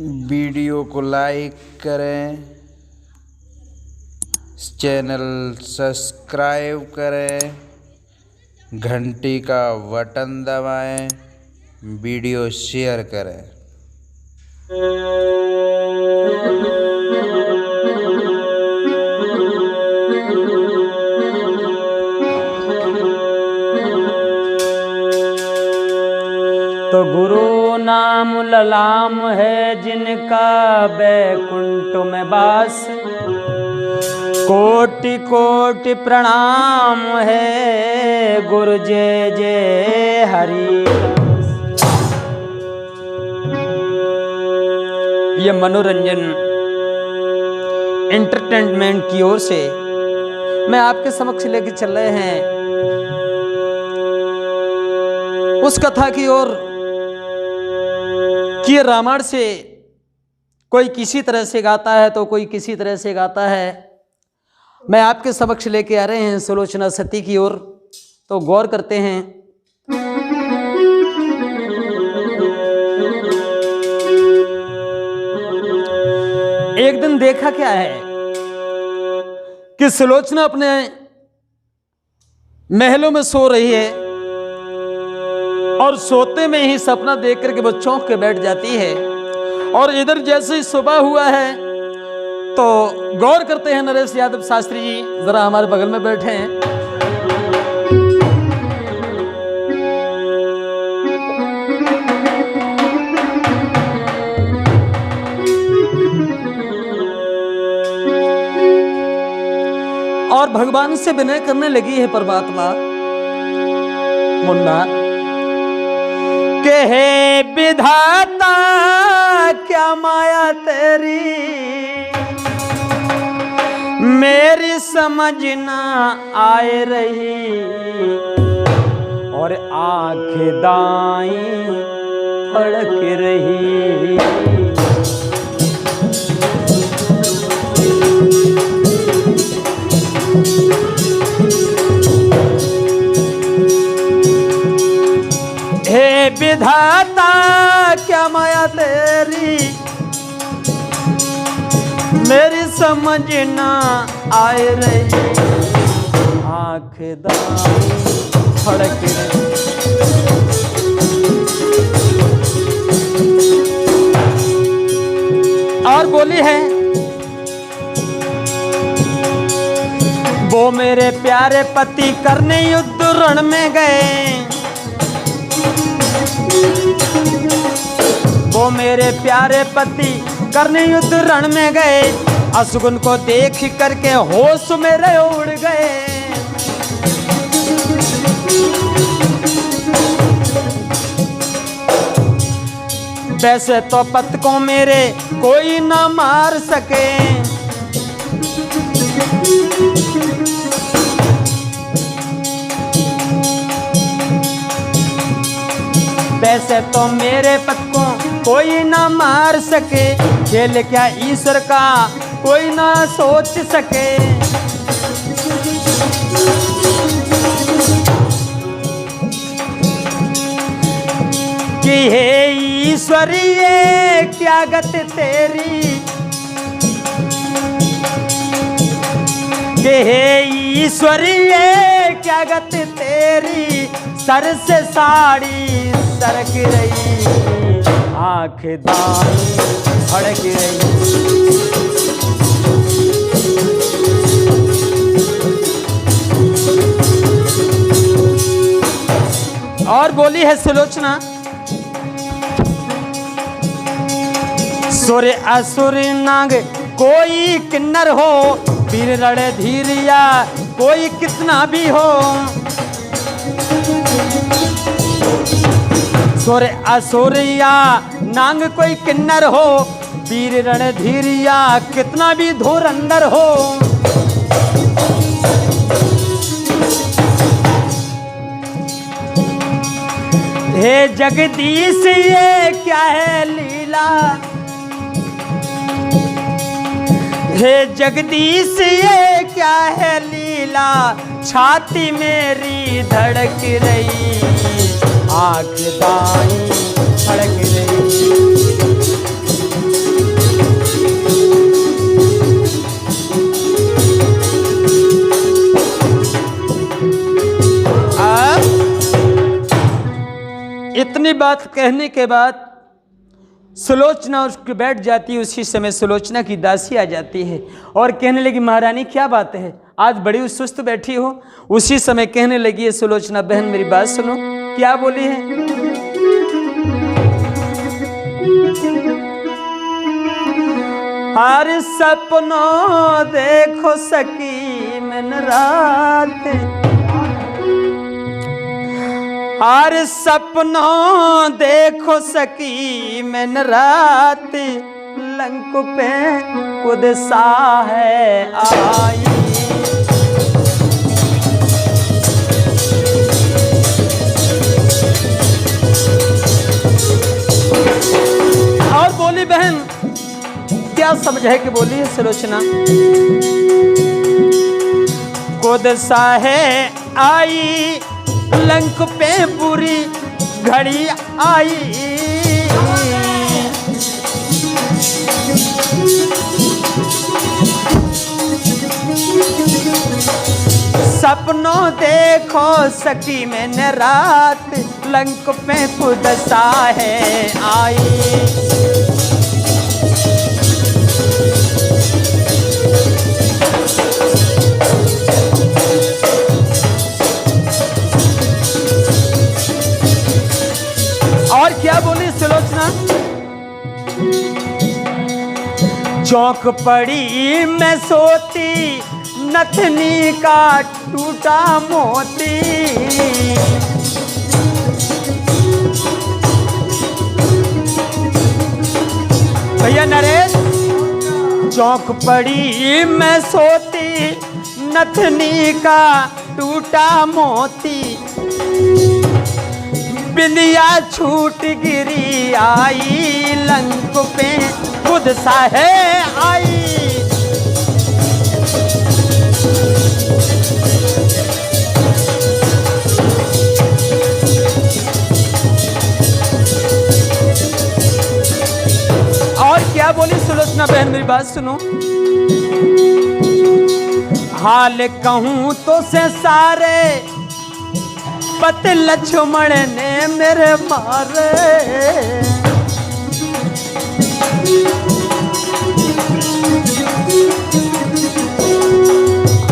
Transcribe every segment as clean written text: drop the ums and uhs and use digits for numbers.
Video को like करें, channel subscribe करें, घंटी का बटन दबाएं, वीडियो शेयर करें। तो गुरु नाम ललाम है जिनका बैकुंठ में वास, कोटि कोटि प्रणाम है गुरु जय जय हरि। ये मनोरंजन एंटरटेनमेंट की ओर से मैं आपके समक्ष लेके चल रहे हैं उस कथा की ओर कि रामायण से कोई किसी तरह से गाता है तो कोई किसी तरह से गाता है। मैं आपके समक्ष लेके आ रहे हैं सुलोचना सती की ओर, तो गौर करते हैं। एक दिन देखा क्या है कि सुलोचना अपने महलों में सो रही है और सोते में ही सपना देख करके वो चौंक के बैठ जाती है। और इधर जैसे ही सुबह हुआ है तो गौर करते हैं नरेश यादव शास्त्री जी जरा हमारे बगल में बैठे हैं। और भगवान से विनय करने लगी है परमात्मा, मुन्ना के हे विधाता क्या माया तेरी, मेरी समझ ना आए रही, और आंखें दाईं फड़क रही। हे विधाता क्या माया तेरी, मेरी समझ ना आए रही, आंखें दाईं फड़क रही। और बोली है वो मेरे प्यारे पति करने युद्ध रण में गए, वो मेरे प्यारे पति करने युद्ध रण में गए, अशुगुन को देख करके होश मेरे उड़ गए। वैसे तो पत को मेरे कोई ना मार सके, वैसे तो मेरे पत को कोई ना मार सके, खेल क्या ईश्वर का कोई ना सोच सके। कि हे ईश्वर ये क्या गत तेरी, कि हे ईश्वर ये क्या गत तेरी, सर से साड़ी सरक रही, आंख दाईं फड़क रही। और बोली है सुलोचना, सुर असुर नाग कोई किन्नर हो, वीर रण धीरिया कोई कितना भी हो, सुर असुरिया नांग कोई किन्नर हो, वीर रणधीरिया कितना भी धुरंधर हो। हे जगदीश ये क्या है लीला, हे जगदीश ये क्या है लीला, छाती मेरी धड़क रही, आँख दाईं फड़क रही। बात कहने के बाद सुलोचना उसके बैठ जाती है। उसी समय सुलोचना की दासी आ जाती है और कहने लगी, महारानी क्या बात है, आज बड़ी सुस्त बैठी हो। उसी समय कहने लगी है सुलोचना, बहन मेरी बात सुनो। क्या बोली है? हर सपनों देखो सकी मन रात, हर सपनों देखो सकी मन रात, लंक पे खुद सा है आई। और बोली, बहन क्या समझे कि बोली है सुलोचना? खुद सा है आई, लंक पे बुरी घड़ी आई। सपनों देखो सकी मैंने रात, लंक पे खुद सा है आई। और क्या बोली सुलोचना? चौक पड़ी मैं सोती, नथनी का टूटा मोती। भैया नरेश, चौक पड़ी मैं सोती, नथनी का टूटा मोती। बिंदिया छूट गिरी आई, लंक पे खुद सा है आई। और क्या बोली सुलोचना, बहन मेरी बात सुनो। हाल कहूं तो से सारे, पति लक्ष्मण ने मेरे मारे।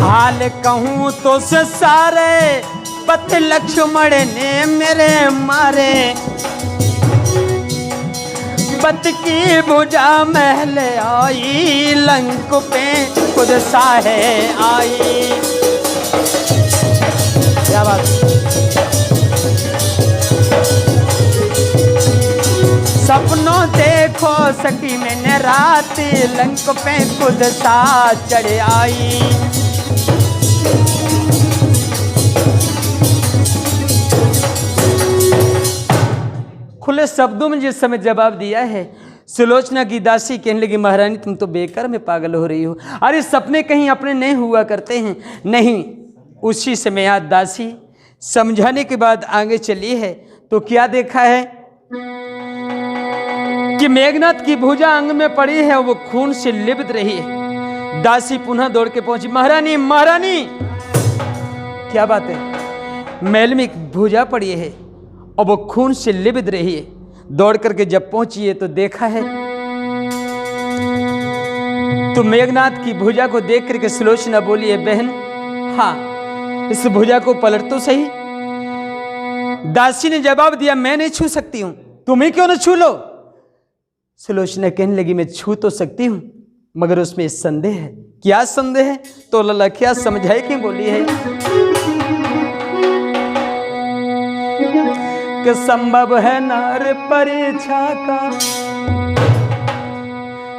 हाल कहूं तो से सारे, पति लक्ष्मण ने मेरे मारे। पति की भुजा महल आई, लंक पे खुद सा है आई। क्या बात? सपनों देखो सकी मैंने रात, लंक पे खुद सा चढ़ आई। खुले शब्दों में जिस समय जवाब दिया है, सुलोचना की दासी कहने लगी, महारानी तुम तो बेकार में पागल हो रही हो। अरे सपने कहीं अपने नहीं हुआ करते हैं। नहीं। उसी समय आज दासी समझाने के बाद आगे चली है तो क्या देखा है कि मेघनाथ की भुजा अंग में पड़ी है, वो खून से लिप्त रही है। दासी पुनः दौड़ के पहुंची, महारानी महारानी क्या बात है? मैल में एक भुजा पड़ी है और वो खून से लिप्त रही है। दौड़ करके जब पहुंची है तो देखा है तो मेघनाथ की भुजा को देख करके सुलोचना बोली है, बहन हाँ इस भुजा को पलट तो सही। दासी ने जवाब दिया, मैं नहीं छू सकती हूं, तुम्हें क्यों न छू लो। सुलोचना कहने लगी, मैं छू तो सकती हूं मगर उसमें संदेह है। क्या संदेह है? तो लला क्या समझाई क्यों बोली है कि संभव है नार परीक्षा का,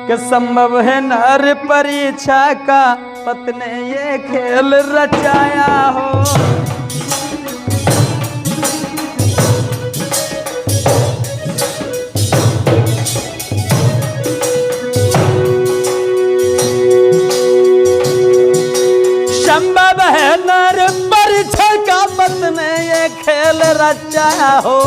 कि संभव है नार परीक्षा का, पति ने ये खेल रचाया हो। संभव है नर परीक्षा का, पति ने ये खेल रचाया हो।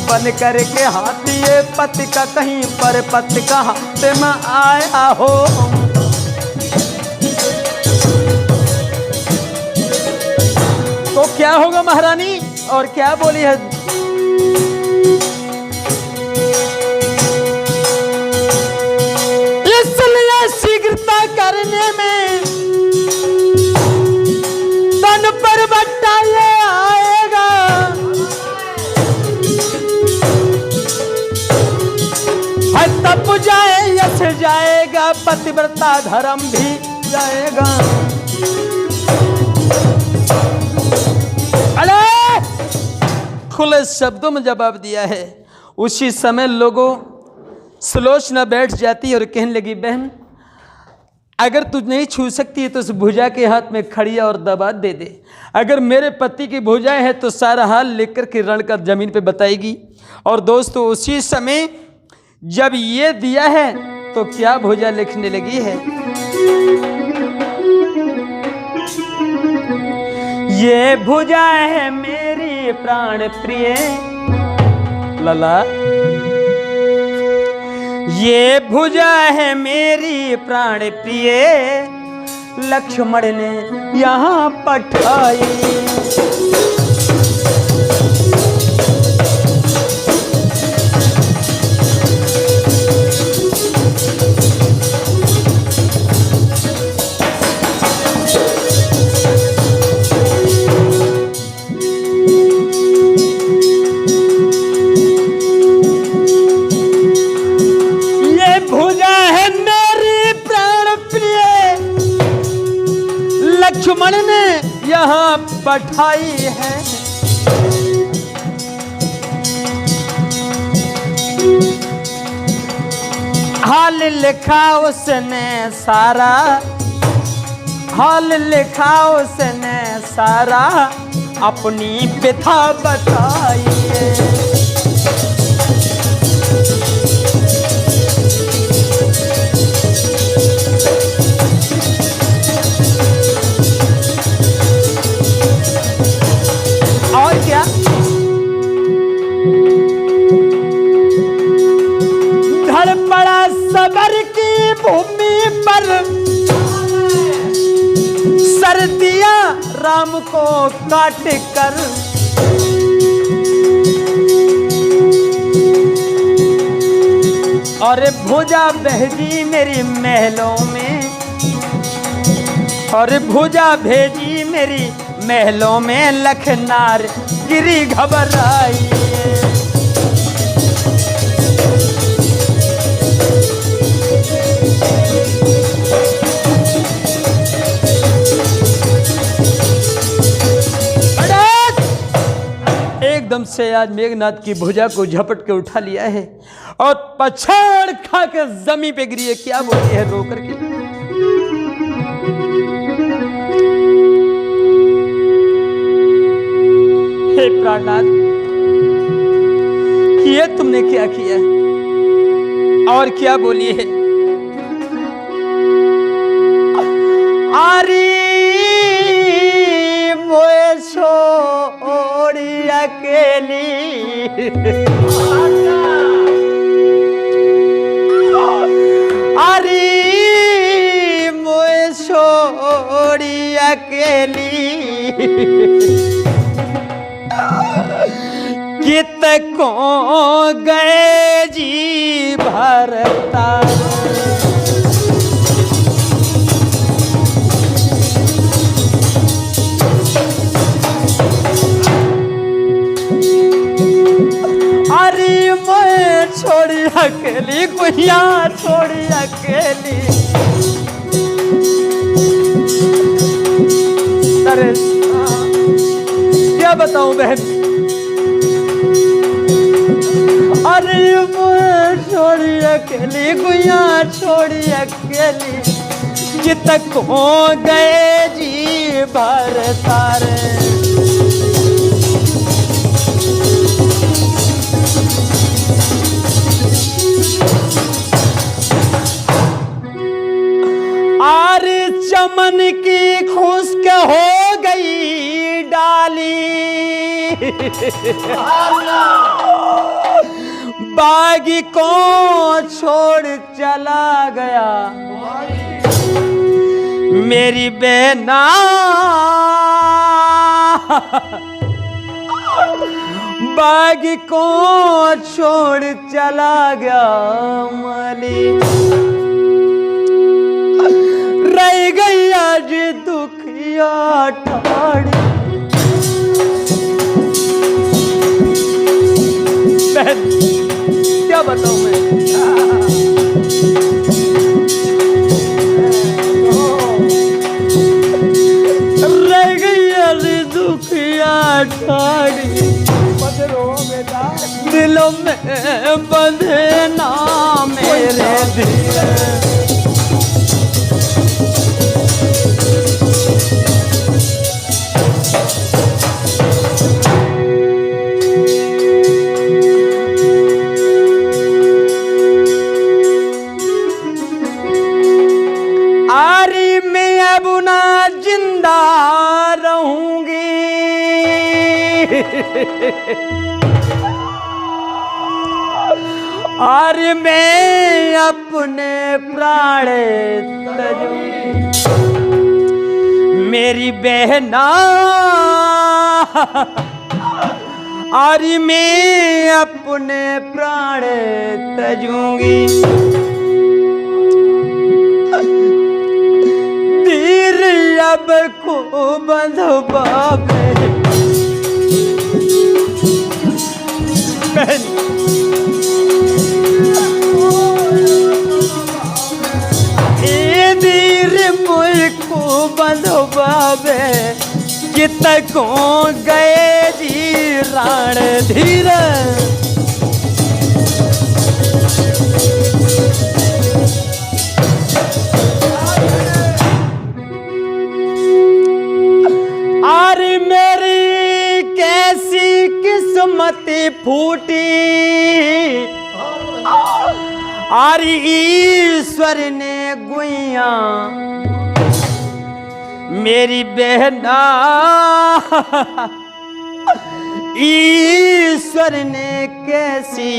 बन करके हाथ ये पति का कहीं पर पति का हाथ में आया हो। तो क्या होगा महारानी? और क्या बोली है? इसलिए शीघ्रता करने में तन पर बट्टा ये आएगा, तप जाए यश जाएगा, पतिव्रता धर्म भी जाएगा। अरे खुले शब्दों में जवाब दिया है। उसी समय लोगों सुलोचना बैठ जाती और कहने लगी, बहन अगर तू नहीं छू सकती है तो उस भुजा के हाथ में खड़िया और दबा दे दे। अगर मेरे पति की भुजाएं है तो सारा हाल लेकर के रण का जमीन पे बताएगी। और दोस्तों उसी समय जब ये दिया है तो क्या भुजा लिखने लगी है, ये भुजा है मेरी प्राण प्रिय लला, ये भुजा है मेरी प्राण प्रिय, लक्ष्मण ने यहाँ पठाई। लक्ष्मण ने यहाँ पठाई है। हाल लिखा उसने सारा, हाल लिखा उसने सारा, अपनी व्यथा बताई है। और क्या, धड़ पड़ा सबर की भूमि पर, सर दिया राम को काट कर। और भुजा भेजी मेरी महलों में, और भुजा भेजी मेरी महलों में, लखनार गिरी घबराई। एकदम से आज मेघनाथ की भुजा को झपट के उठा लिया है और पछाड़ खा के जमीन पे गिरी है। क्या बोली है रो करके, हे प्राणनाथ ये तुमने क्या किया? और क्या बोली है? आरी मोए छोड़ी अकेली, आरी मोए छोड़ी अकेली, कित को गए जी भरता। अरे मैं छोड़ी अकेली, गुहिया छोड़ी अकेली। अरे क्या बताऊं बहन, अरे मैं छोड़ी अकेली, गुइया छोड़ी अकेली, कितक हो गए जी भरता रे। आर चमन की खुश्क हो गई डाली, बागी को छोड़ चला गया मेरी बेना। बाग को छोड़ चला गया माली, रह गई आज दुखिया ठाड़ी। बहन क्या बताऊं मैं, रह गई आज दुखिया ठाड़ी, दिलों में बंधे ना मेरे दिल। आरी मैं अब ना जिंदा रहूंगी, और मैं अपने प्राण तजूंगी। मेरी बहना और मैं अपने प्राण तजूंगी। तीर अब को बंधवा बहन, मुझको बंधवावे कित को गए जी राण धीर। अरे मेरी कैसी किस्मत फूटी, अरे ईश्वर ने गुइया मेरी बहना, ईश्वर ने कैसी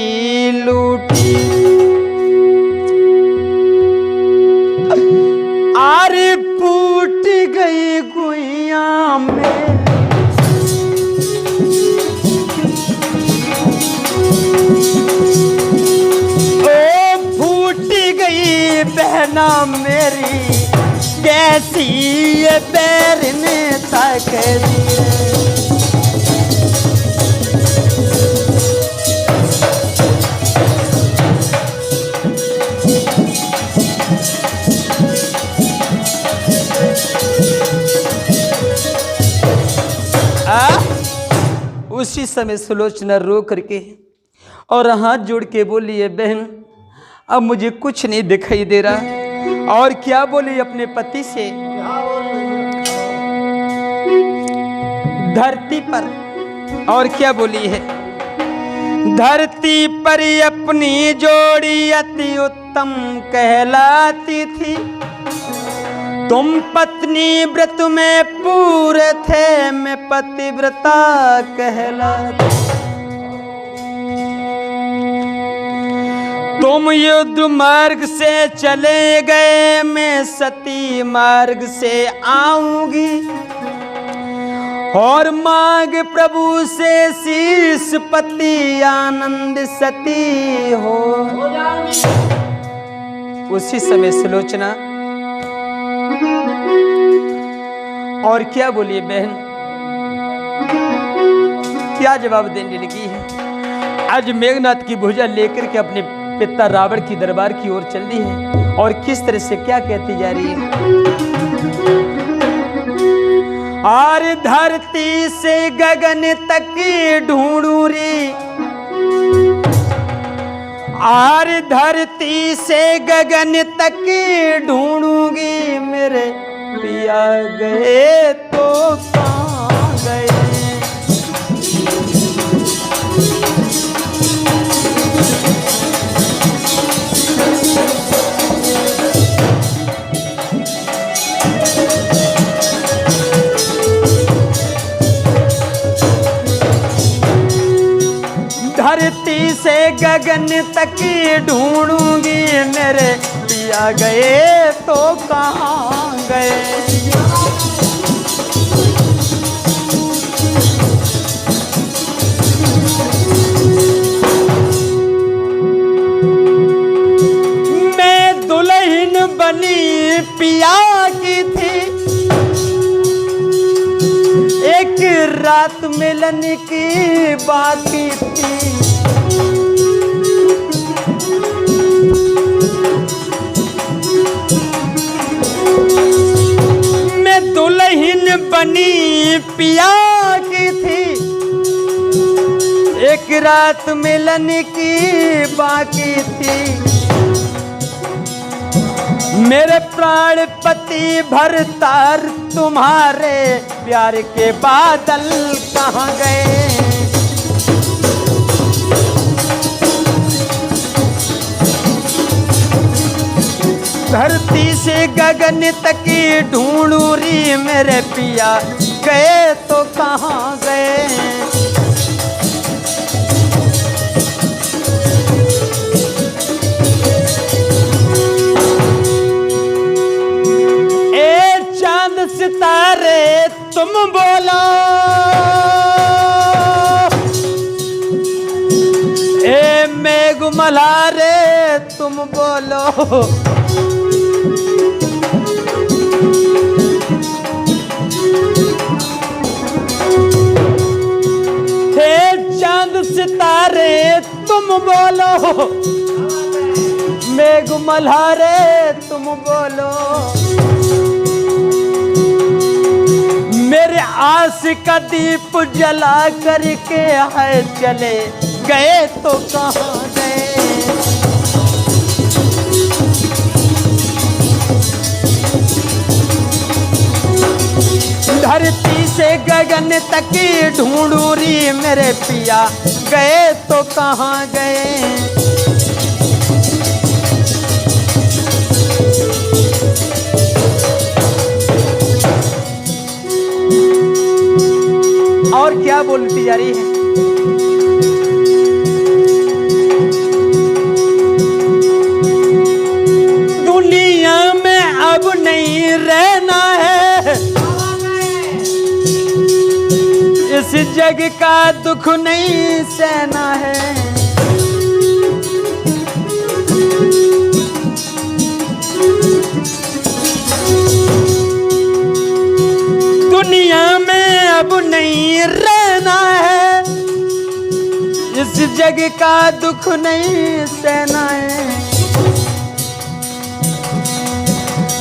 लूटी। अरे फूट गई गुइया में, बहना मेरी कैसी ये पैर में तक उसी समय सुलोचना रो करके और हाथ जोड़ के बोली, है बहन अब मुझे कुछ नहीं दिखाई दे रहा। और क्या बोली अपने पति से, धरती पर, और क्या बोली है, धरती पर अपनी जोड़ी अति उत्तम कहलाती थी, तुम पत्नी व्रत में पूरे थे, मैं पतिव्रता कहलाती। तुम युद्ध मार्ग से चले गए, मैं सती मार्ग से आऊंगी, और मांग प्रभु से शीश पति आनंद सती हो। उसी समय सुलोचना और क्या बोलिए बहन, क्या जवाब देने लगी है। आज मेघनाथ की भुजा लेकर के अपने पिता रावण की दरबार की ओर चल दी है, और किस तरह से क्या कहती जा रही है। और धरती से गगन तक ढूंढू रे, और धरती से गगन तक ढूंढूंगी, मेरे पिया गए तो कहाँ गए। धरती से गगन तक ढूंढूंगी, मेरे पिया गए तो कहाँ गए। पिया की थी, एक रात मिलन की बाकी थी। मैं दुल्हन बनी पिया की थी, एक रात मिलन की बाकी थी। मेरे प्राण पति भरतार तुम्हारे प्यार के बादल कहाँ गए। धरती से गगन तक ढूंढू री मेरे पिया गए तो कहाँ गए। सितारे तुम बोलो, ए मेघ मल्हारे तुम बोलो। हे चांद सितारे तुम बोलो, मेघ मल्हारे तुम बोलो। मेरे आस का दीप जला करके है चले गए तो कहाँ गए। धरती से गगन तक ढूंढू री मेरे पिया गए तो कहाँ गए। और क्या बोलती जा रही है। दुनिया में अब नहीं रहना है, इस जग का दुख नहीं सहना है। दुनिया में अब नहीं रहना है, इस जग का दुख नहीं सहना है।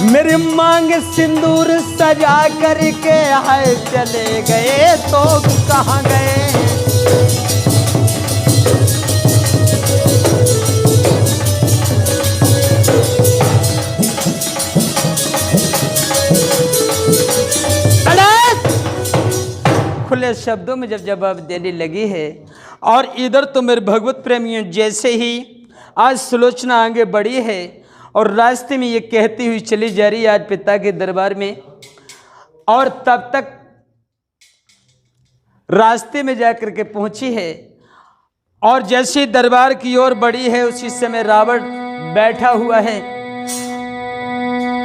मेरी मांग सिंदूर सजा करके है चले गए तो कहाँ गए। खुले शब्दों में जब जवाब देने लगी है और इधर तो मेरे भगवत प्रेमियों जैसे ही आज सुलोचना आगे बढ़ी है और रास्ते में ये कहती हुई चली जा रही है आज पिता के दरबार में। और तब तक रास्ते में जाकर के पहुंची है और जैसे दरबार की ओर बढ़ी है उसी समय रावण बैठा हुआ है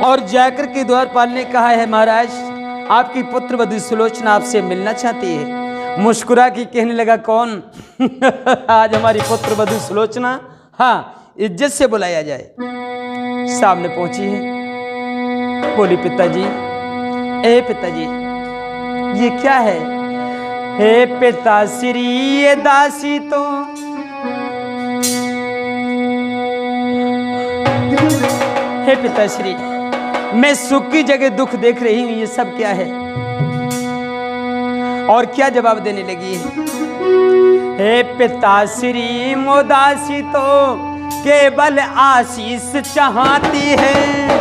और जाकर के द्वारपाल ने कहा है महाराज आपकी पुत्र वधू सुलोचना आपसे मिलना चाहती है। मुस्कुरा के कहने लगा कौन आज हमारी पुत्र वधू सुलोचना, हाँ इज्जत से बुलाया जाए। सामने पहुंची है, बोली पिताजी, ए पिताजी ये क्या है। हे पिता श्री ये दासी तो हे पिताश्री मैं सुख की जगह दुख देख रही हूं, ये सब क्या है। और क्या जवाब देने लगी है। हे पिताश्री मोदासी तो केवल आशीष चाहती है।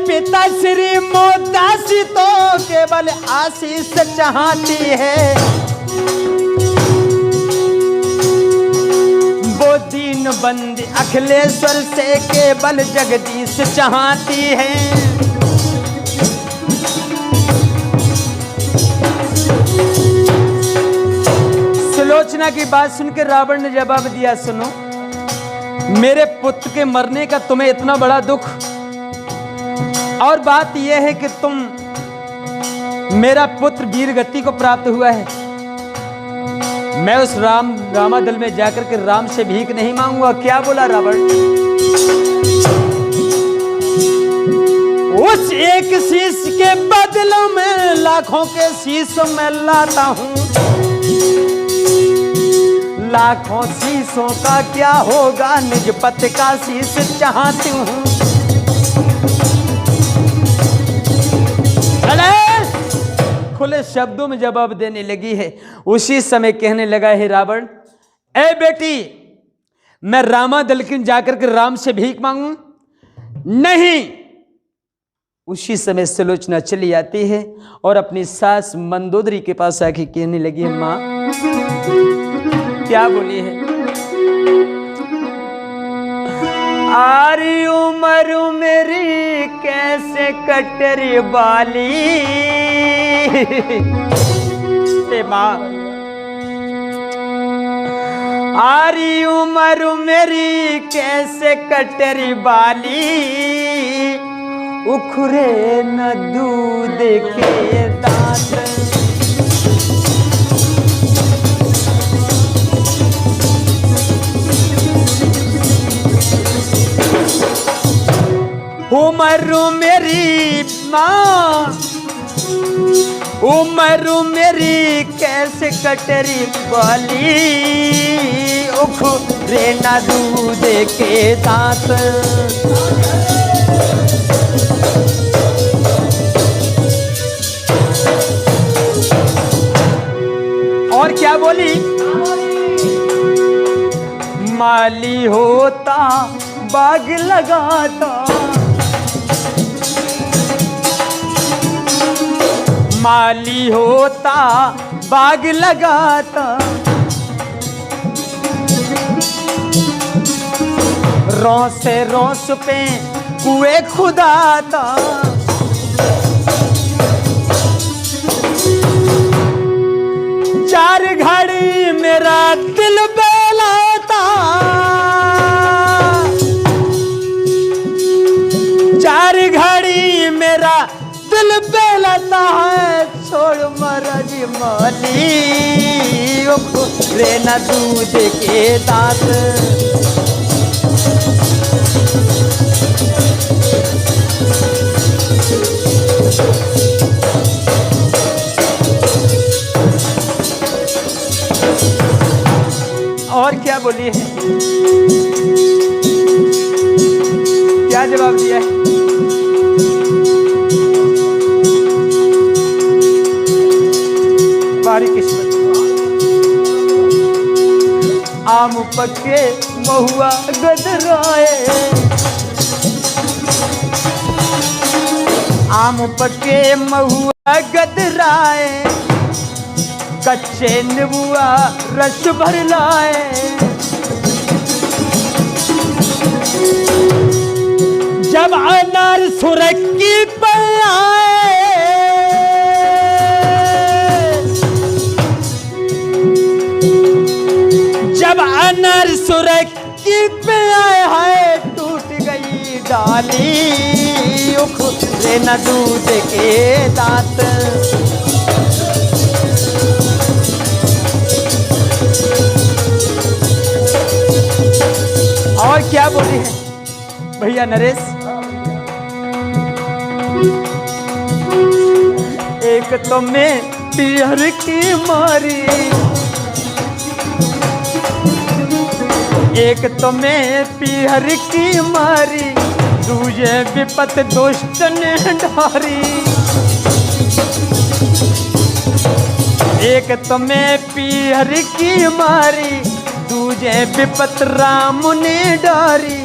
पिताश्री मोदासी तो केवल आशीष चाहती है। वो दीन बंदी अखिलेश्वर से केवल जगदीश चाहती है। सुलोचना की बात सुनकर रावण ने जवाब दिया, सुनो मेरे पुत्र के मरने का तुम्हें इतना बड़ा दुख, और बात यह है कि तुम मेरा पुत्र वीर गति को प्राप्त हुआ है मैं उस रामादल में जाकर के राम से भीख नहीं मांगूंगा। क्या बोला रावण? उस एक शीश के बदले में लाखों के शीश मैं लाता हूं। लाखों शीशों का क्या होगा, निज पति का शीश चाहती हूं। खुले शब्दों में जवाब देने लगी है। उसी समय कहने लगा है रावण, ए बेटी, मैं रामादल की जाकर के राम से भीख मांगू? नहीं। उसी समय सुलोचना चली आती है और अपनी सास मंदोदरी के पास आके कहने लगी है, माँ क्या बोली है? आरी उम्र मेरी कैसे कटरी बाली। माँ, आरी उम्र मेरी कैसे कटरी बाली। उखरे न दूध के दांत। उम्र मेरी माँ, उम्र मेरी कैसे कटरी बाली। उखरे न दूध के दांत। और क्या बोली? माली होता बाग लगाता। माली होता बाग लगाता। रोस से रोस पे कुएं खुदाता। चार घड़ी मेरा दिल बेलाता। चार घड़ी मेरा दिल बेलाता है। छोड़ मरज माली। रे न दूध के दांत। और क्या बोली है? क्या जवाब दिया है? बारी किस्मत। आम पक्के महुआ गदराए। आम पक्के महुआ गदराए। कच्चे नींबुआ रस भर लाए। जब अनार सुरखी पे आए। जब अनार सुरखी पे आए है। टूट गई डाली। उखरे न दूध के दांत। और क्या बोली है भैया नरेश? एक तो मैं पियर की मारी। एक तो मैं पियर की मारी। दूजे विपत दुष्ट ने ढारी। एक तो मैं पियर की मारी। दूजे विपत राम ने डारी।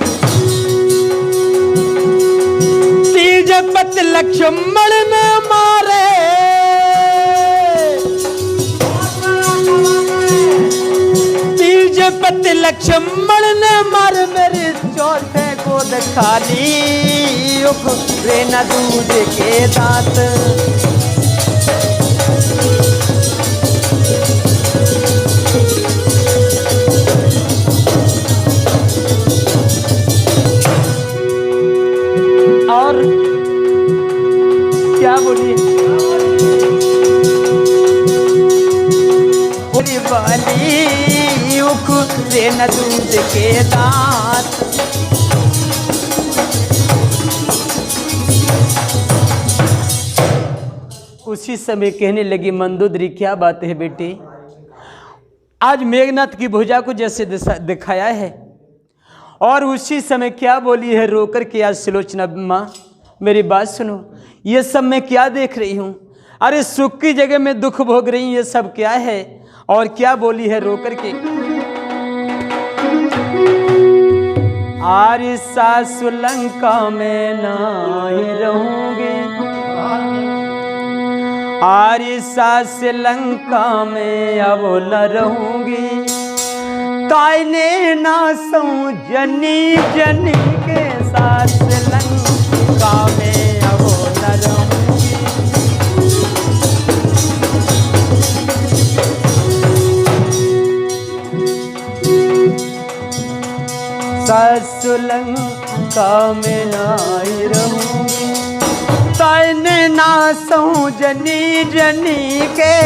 तीज पत लक्ष्मण ने मारे। तीज पत लक्ष्मण ने मारे। मेरे चौथे को खाली। उखरे न दूध के दांत। और क्या बोलिए? वाली उखरे न दूध के दांत। उसी समय कहने लगी मंदोदरी क्या बात है बेटी, आज मेघनाथ की भुजा को जैसे दिखाया है। और उसी समय क्या बोली है रोकर के, आज सुलोचना माँ मेरी बात सुनो, ये सब मैं क्या देख रही हूँ, अरे सुख की जगह में दुख भोग रही हूँ, ये सब क्या है। और क्या बोली है रोकर के, आर्य सासु लंका में नहीं रहूंगे, आर्य सास लंका में अब न रहूंगी, ताइने ना सौ जनी जनी के सास लंका में अब न रहूंगी। सास लंका में आई रहूंगी, ताइने ना सौ जनी जनी के,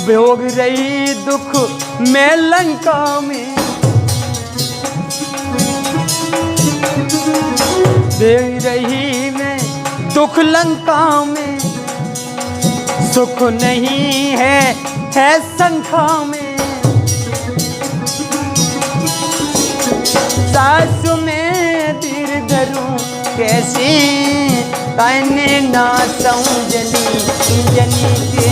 भोग रही दुख में लंका में, दे रही मैं दुख लंका में, सुख नहीं है संखा में। सासु में धीर धरूं कैसी, ताने ना समझनी जनी के,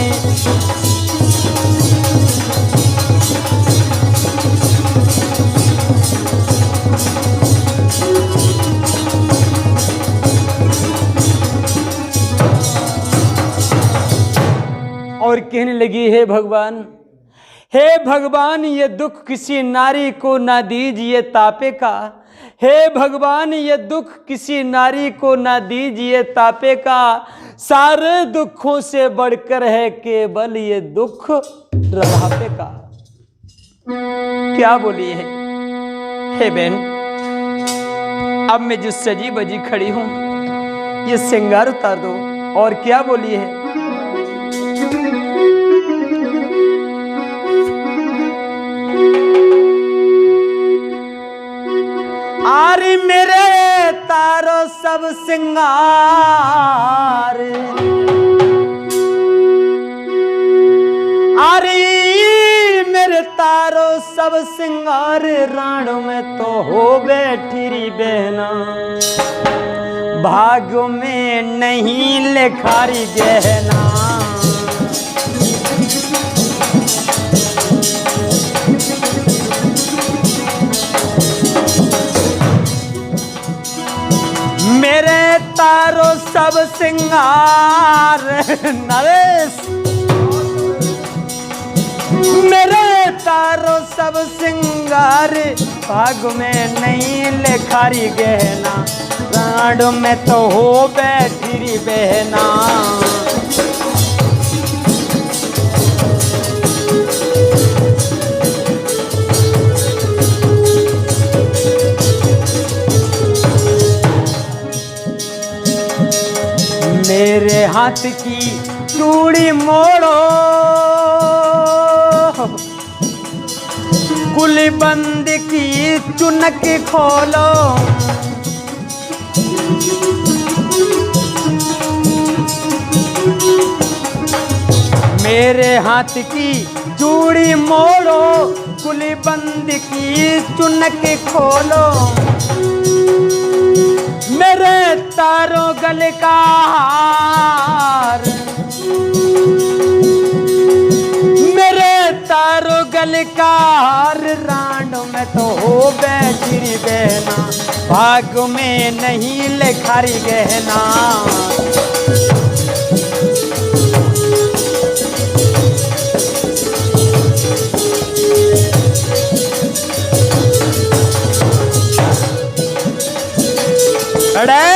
और कहने लगी हे भगवान, हे भगवान ये दुख किसी नारी को ना दीजिए तापे का, हे भगवान ये दुख किसी नारी को ना दीजिए तापे का, सारे दुखों से बढ़कर है केवल ये दुख रढ़ापे का। क्या बोली है हे बहन, अब मैं जो सजी बजी खड़ी हूं ये श्रृंगार उतार दो। और क्या बोली है, आरी मेरे तारो सब सिंगार, आरी मेरे तारो सब सिंगार, राण में तो हो बैठी री बहना, भाग में नहीं लेखारी गहना। मेरे तारो सब सिंगार, नरेश मेरे तारो सब सिंगार, भाग में नहीं लेखारी गहना, राड में तो हो बैठी री बहना। मेरे हाथ की चूड़ी मोड़ो, कुली बंद की चुनक खोलो, मेरे हाथ की चूड़ी मोड़ो, कुली बंद की चुनक खोलो, मेरे तारों गले का हार, मेरे तारों गले का हार, रांड में तो हो बैठी बहना, भाग में नहीं लेखारी गहना। अरे